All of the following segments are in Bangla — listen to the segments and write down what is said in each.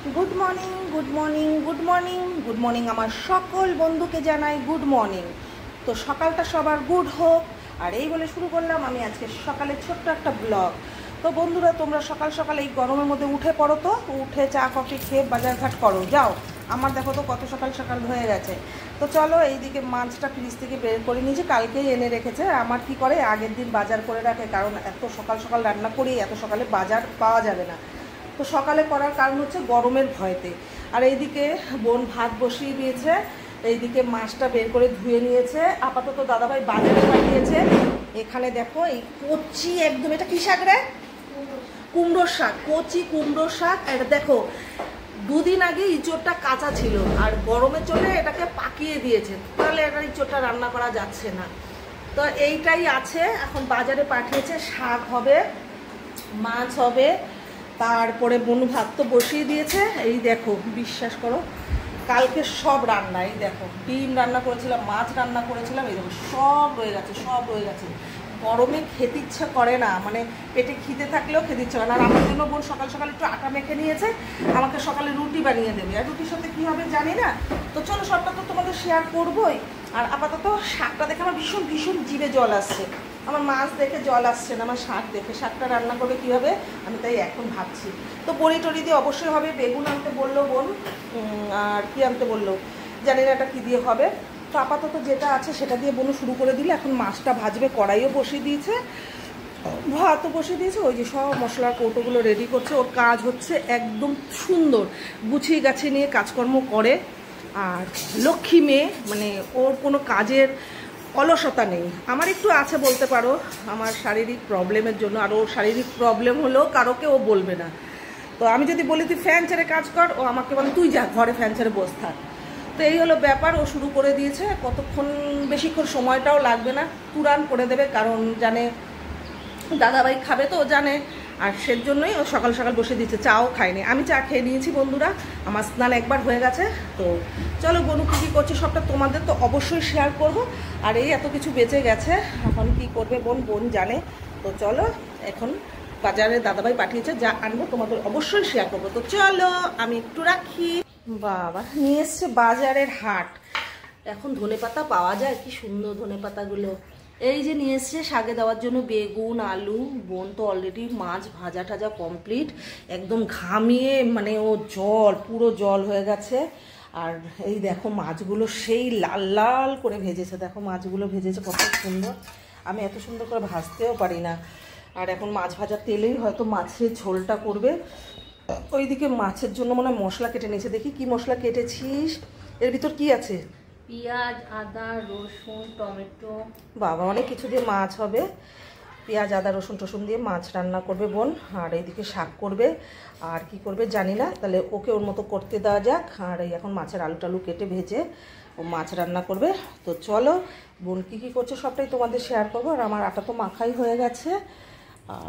Good morning, good morning, good morning, good morning. আমার সকল বন্ধুকে জানাই গুড মর্নিং। তো সকালটা সবার গুড হোক। আর এই বলে শুরু করলাম আমি আজকে সকালে ছোট্ট একটা ব্লগ। তো বন্ধুরা, তোমরা সকাল সকাল এই গরমের মধ্যে উঠে পড়ো, তো উঠে চা কফি খেয়ে বাজারঘাট করো, যাও। আমার দেখো তো কত সকাল সকাল হয়ে গেছে। তো চলো, এইদিকে মাছটা ফ্রিজ থেকে বের করে নিয়েছি, কালকেই এনে রেখেছে। আমার কি করে, আগের দিন বাজার করে রাখে, কারণ এত সকাল সকাল রান্না করি, এত সকালে বাজার পাওয়া যাবে না। তো সকালে করার কারণ হচ্ছে গরমের ভয়তে। আর এইদিকে বোন ভাত বসিয়ে দিয়েছে, এইদিকে মাছটা বের করে ধুয়ে নিয়েছে। আপাতত দাদাভাই বাজারে পাঠিয়েছে। এখানে দেখো এই কচি একদম, এটা কী শাক রে? কুমড়োর শাক, কচি কুমড়োর শাক। এটা দেখো, দুদিন আগে ইঁচড়টা কাঁচা ছিল, আর গরমের জন্য এটাকে পাকিয়ে দিয়েছে, তাহলে এটা ইঁচড়টা রান্না করা যাচ্ছে না। তো এইটাই আছে, এখন বাজারে পাঠিয়েছে। শাক হবে, মাছ হবে, তারপরে বনু ভাত তো বসিয়ে দিয়েছে। এই দেখো, বিশ্বাস করো, কালকে সব রান্না, এই দেখো ডিম রান্না করেছিলাম, মাছ রান্না করেছিলাম, এই দেখো সব রয়ে গেছে, সব রয়ে গেছে। গরমে খেতে ইচ্ছা করে না, মানে পেটে খিদে থাকলেও খেতে ইচ্ছা করে না। আর আমার জন্য বোন সকাল সকাল একটু আটা মেখে নিয়েছে, আমাকে সকালে রুটি বানিয়ে দেবে। আর রুটির সাথে কী হবে জানি না। তো চলো, সবটা তো তোমাদের শেয়ার করবোই। আর আপাতত শাকটা দেখে আমার ভীষণ ভীষণ জিভে জল আসছে। আমার মাছ দেখে জল আসছে না, আমার শাক দেখে। শাকটা রান্না করবে কীভাবে আমি তাই এখন ভাবছি। তো বড়ি টড়ি দিয়ে অবশ্যই হবে। বেগুন আনতে বললো বোন, আর কি আনতে বললো জানি না, এটা কী দিয়ে হবে। তো আপাতত যেটা আছে সেটা দিয়ে বোনও শুরু করে দিলে। এখন মাছটা ভাজবে, কড়াইও বসিয়ে দিয়েছে, ভাতও বসিয়ে দিয়েছে। ওই যে সব মশলার কৌটোগুলো রেডি করছে। ওর কাজ হচ্ছে একদম সুন্দর গুছিয়ে গাছিয়ে নিয়ে কাজকর্ম করে। আর লক্ষ্মী মেয়ে, মানে ওর কোনো কাজের অলসতা নেই। আমার একটু আছে বলতে পারো, আমার শারীরিক প্রবলেমের জন্য। আর ওর শারীরিক প্রবলেম হলেও কারোকে ও বলবে না। তো আমি যদি বলি তুই ফ্যান ছেড়ে কাজ কর, ও আমাকে বলে তুই যা ঘরে ফ্যান ছেড়ে বসে থাক। তো এই হলো ব্যাপার, ও শুরু করে দিয়েছে। কতক্ষণ, বেশিক্ষণ সময়টাও লাগবে না, তুরান করে দেবে, কারণ জানে দাদাভাই খাবে, তো ও জানে। আর সেজন্যই ও সকাল সকাল বসে দিচ্ছে। চাও খায়নি, আমি চা খেয়ে নিয়েছি বন্ধুরা, আমার স্নান একবার হয়ে গেছে। তো চলো, বনু কী কী করছে সবটা তোমাদের তো অবশ্যই শেয়ার করব। আর এই এত কিছু বেঁচে গেছে, এখন কি করবে বোন জানে। তো চলো, এখন বাজারে দাদাভাই পাঠিয়েছে, যা আনবো তোমাদের অবশ্যই শেয়ার করবো। তো চলো, আমি একটু রাখি। বাবা নিয়ে এসছে বাজারের হাট। এখন ধনেপাতা পাওয়া যায়, কি সুন্দর ধনেপাতাগুলো। এই যে নিয়ে এসছে শাকে দেওয়ার জন্য বেগুন, আলু। বোন তো অলরেডি মাছ ভাজা টাজা কমপ্লিট, একদম ঘামিয়ে, মানে ও জল, পুরো জল হয়ে গেছে। আর এই দেখো মাছগুলো সেই লাল লাল করে ভেজেছে, দেখো মাছগুলো ভেজেছে কত সুন্দর। আমি এত সুন্দর করে ভাজতেও পারি না। আর এখন মাছ ভাজার তেলেই হয়তো মাছের ঝোলটা করবে। ওইদিকে মাছের জন্য মনে হয় মশলা কেটে নিয়েছে, দেখি কি মশলা কেটেছিস। এর ভিতর কি আছে? পেঁয়াজ, আদা, রসুন, টমেটো। বাবা, অনেক কিছু দিয়ে মাছ হবে। পেঁয়াজ, আদা, রসুন টসুন দিয়ে মাছ রান্না করবে বোন। আর এইদিকে শাক করবে, আর কি করবে জানি না। তাহলে ওকে ওর মতো করতে দেওয়া যাক। আর এই এখন মাছের আলু টালু কেটে ভেজে ও মাছ রান্না করবে। তো চলো, বোন কী কী করছে সবটাই তোমাদের শেয়ার করবো। আর আমার আটা তো মাখাই হয়ে গেছে।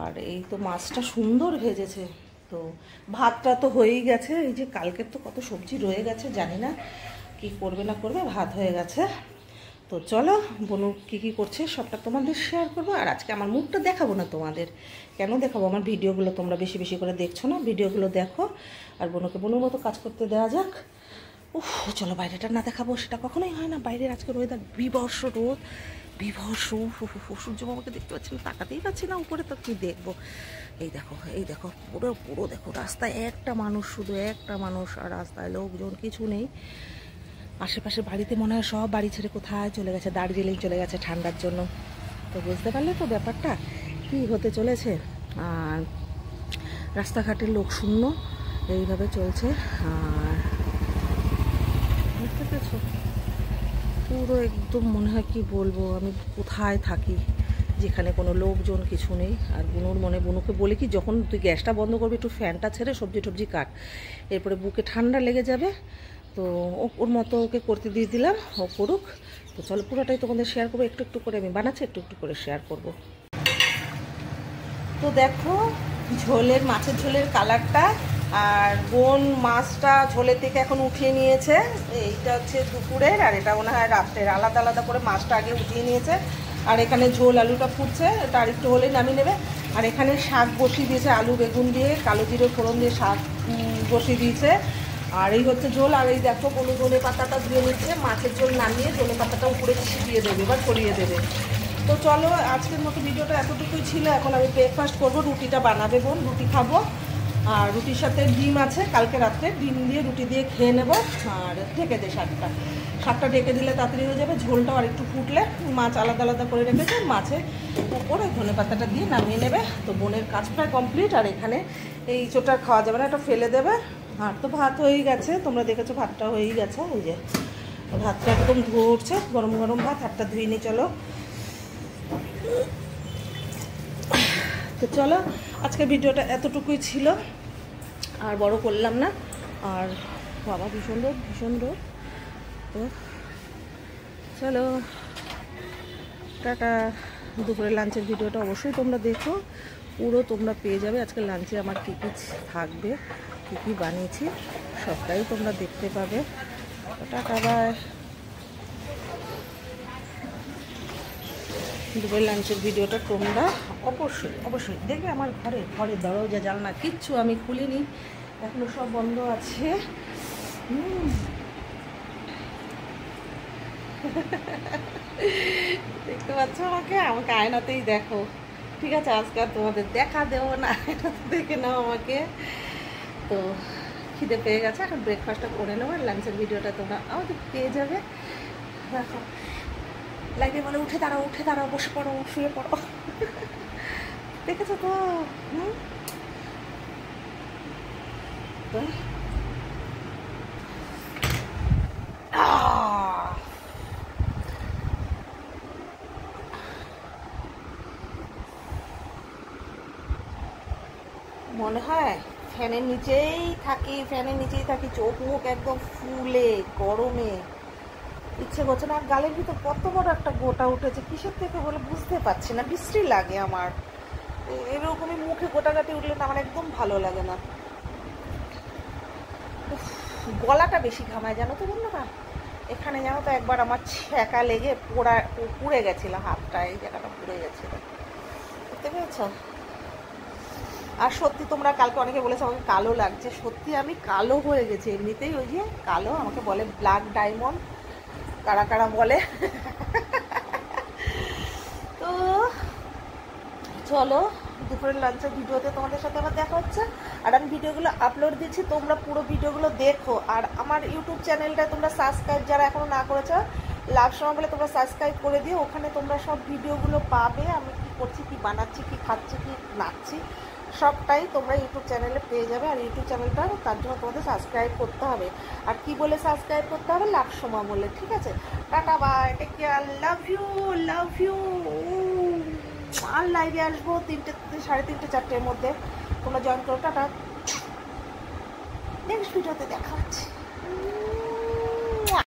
আর এই তো মাছটা সুন্দর ভেজেছে। তো ভাতটা তো হয়েই গেছে। এই যে কালকের তো কত সবজি রয়ে গেছে, জানি না কি করবে না করবে, ভাত হয়ে গেছে। তো চলো, বনু কী কী করছে সবটা তোমাদের শেয়ার করবো। আর আজকে আমার মুখটা দেখাবো না তোমাদের, কেন দেখাবো? আমার ভিডিওগুলো তোমরা বেশি বেশি করে দেখছো না, ভিডিওগুলো দেখো। আর বনুকে বনুর মতো কাজ করতে দেওয়া যাক। উফ, চলো, বাইরেটা না দেখাবো সেটা কখনোই হয় না। বাইরের আজকে ওয়েদার বিভৎস রোদ, বিভৎস। সূর্য বাবাকে দেখতে পাচ্ছি না, তাকাতেই পাচ্ছি না উপরে, তো কি দেখবো। এই দেখো, এই দেখো, পুরো পুরো দেখো, রাস্তায় একটা মানুষ, শুধু একটা মানুষ। আর রাস্তায় লোকজন কিছু নেই। আশেপাশে বাড়িতে মনে হয় সব বাড়ি ছেড়ে কোথায় চলে গেছে, দার্জিলিং চলে গেছে ঠান্ডার জন্য। তো বুঝতে পারলে তো ব্যাপারটা কি হতে চলেছে। আর রাস্তাঘাটের লোক শূন্য, এইভাবে চলছে। আর বুঝতে পেরেছো, পুরো একদম মনে হয় কি বলবো, আমি কোথায় থাকি যেখানে কোনো লোকজন কিছু নেই। আর বনুকে বলে কি, যখন তুই গ্যাসটা বন্ধ করবি একটু ফ্যানটা ছেড়ে সবজি টবজি কাট, এরপরে বুকে ঠান্ডা লেগে যাবে। তো ওর মতো ওকে করতে দিয়ে দিলাম, ও করুক। তো চলো, পুরোটাই তোমাদের শেয়ার করবো। একটু একটু করে আমি বানাচ্ছি, একটু একটু করে শেয়ার করব। তো দেখো ঝোলের, মাছের ঝোলের কালারটা। আর বোন মাছটা ঝোলের থেকে এখন উঠিয়ে নিয়েছে। এইটা হচ্ছে দুপুরের, আর এটা মনে হয় রাত্রের। আলাদা আলাদা করে মাছটা আগে উঠিয়ে নিয়েছে। আর এখানে ঝোল আলুটা ফুটছে, এটা আর একটু হলেই নামিয়ে নেবে। আর এখানে শাক বসিয়ে দিয়েছে, আলু বেগুন দিয়ে কালো জিরে ফোড়ন দিয়ে শাক বসিয়ে দিয়েছে। আর এই হচ্ছে ঝোল। আর এই দেখো কোনো ধনে পাতাটা ধুয়ে নিচ্ছে, মাছের ঝোল নামিয়ে ধনে পাতাটা উপরে ছিটিয়ে দেবে বা ছড়িয়ে দেবে। তো চলো আজকের মতো ভিডিওটা এতটুকুই ছিল। এখন আমি ব্রেকফাস্ট করবো, রুটিটা বানাবে বোন, রুটি খাবো। আর রুটির সাথে ডিম আছে কালকে রাত্রে, ডিম দিয়ে রুটি দিয়ে খেয়ে নেবো। আর ঢেকে দে শাকটা ঢেকে দিলে তাড়াতাড়ি হয়ে যাবে। ঝোলটাও আর একটু ফুটলে মাছ আলাদা আলাদা করে রেখেছে, মাছের উপরে ধনে পাতাটা দিয়ে নামিয়ে নেবে। তো বোনের কাজ প্রায় কমপ্লিট। আর এখানে এই চোটা খাওয়া যাবে না, এটা ফেলে দেবে। আর তো ভাত হয়েই গেছে, তোমরা দেখেছো ভাতটা হয়েই গেছে। এই যে ভাতটা একদম ধুয়ে উঠছে, গরম গরম ভাত। হাতটা ধুয়ে নিয়ে চলো। তো চলো আজকে ভিডিওটা এতটুকুই ছিল, আর বড় করলাম না। আর বাবা ভীষণ রোদ। তো চলো টাটা। দুপুরে লাঞ্চের ভিডিওটা অবশ্যই তোমরা দেখো, পুরো তোমরা পেয়ে যাবে। আজকে লাঞ্চে আমার কী কী থাকবে, কী কী বানিয়েছি সবটাই তোমরা দেখতে পাবে। Tata bye. দুপুরের লাঞ্চের ভিডিওটা তোমরা অবশ্যই দেখবে। আমার ঘরে দরজা জানলা কিচ্ছু আমি খুলিনি, এখনো সব বন্ধ আছে। দেখতে পাচ্ছ আমাকে আয়নাতেই দেখো, ঠিক আছে? আজকে আর তোমাদের দেখা দেবো না, দেখে নাও আমাকে। তো খিদে পেয়ে গেছে, এখন ব্রেকফাস্টটা করে নেবো। লাঞ্চের ভিডিওটা তোমরা আমাকে পেয়ে যাবে। দেখো লাগে বলে উঠে দাঁড়াও, বসে পড়ো, শুয়ে পড়ো। দেখেছো তো? তো মনে হয় ফ্যানের নিচেই থাকি, চোখ মুখ একদম ফুলে গরমে ইচ্ছে করছে না। আর গালের ভিতর কত বড় একটা গোটা উঠেছে, কিসের থেকে বলে বুঝতে পারছি না। বিশ্রী লাগে আমার, এরকমই মুখে গোটাগাটি উঠলে না আমার একদম ভালো লাগে না। গলাটা বেশি ঘামায় জানো তো বন্ধুরা। এখানে জানো তো একবার আমার ছ্যাঁকা লেগে পুড়ে গেছিল হাতটা, এই জায়গাটা পুড়ে গেছিল, বুঝতে পেরেছ? আর সত্যি তোমরা কালকে অনেকে বলেছো আমাকে কালো লাগছে, সত্যি আমি কালো হয়ে গেছি এমনিতেই। ওই যে কালো, আমাকে বলে ব্ল্যাক ডায়মন্ড, কারা বলে। তো চলো দুপুরের লাঞ্চের ভিডিওতে তোমাদের সাথে আবার দেখা হচ্ছে। আর আমি ভিডিওগুলো আপলোড দিচ্ছি, তোমরা পুরো ভিডিওগুলো দেখো। আর আমার ইউটিউব চ্যানেলটা তোমরা সাবস্ক্রাইব যারা এখনও না করেছো, লাভ সময় বলে তোমরা সাবস্ক্রাইব করে দিও। ওখানে তোমরা সব ভিডিওগুলো পাবে, আমি কী করছি, কী বানাচ্ছি, কী খাচ্ছি, কী নাচছি, সবটাই তোমরা ইউটিউব চ্যানেলে পেয়ে যাবে। আর ইউটিউব চ্যানেলটা তার জন্য তোমাদের সাবস্ক্রাইব করতে হবে। আর কি বলে সাবস্ক্রাইব করতে হবে? লাভ সময় বলে, ঠিক আছে? Tata bye, take care, love you. আর লাইভে আসবো 3টে, 3:30, 4টের মধ্যে, তোমরা জয়েন করো। টাটা, নেক্সট ভিডিওতে দেখা হচ্ছে।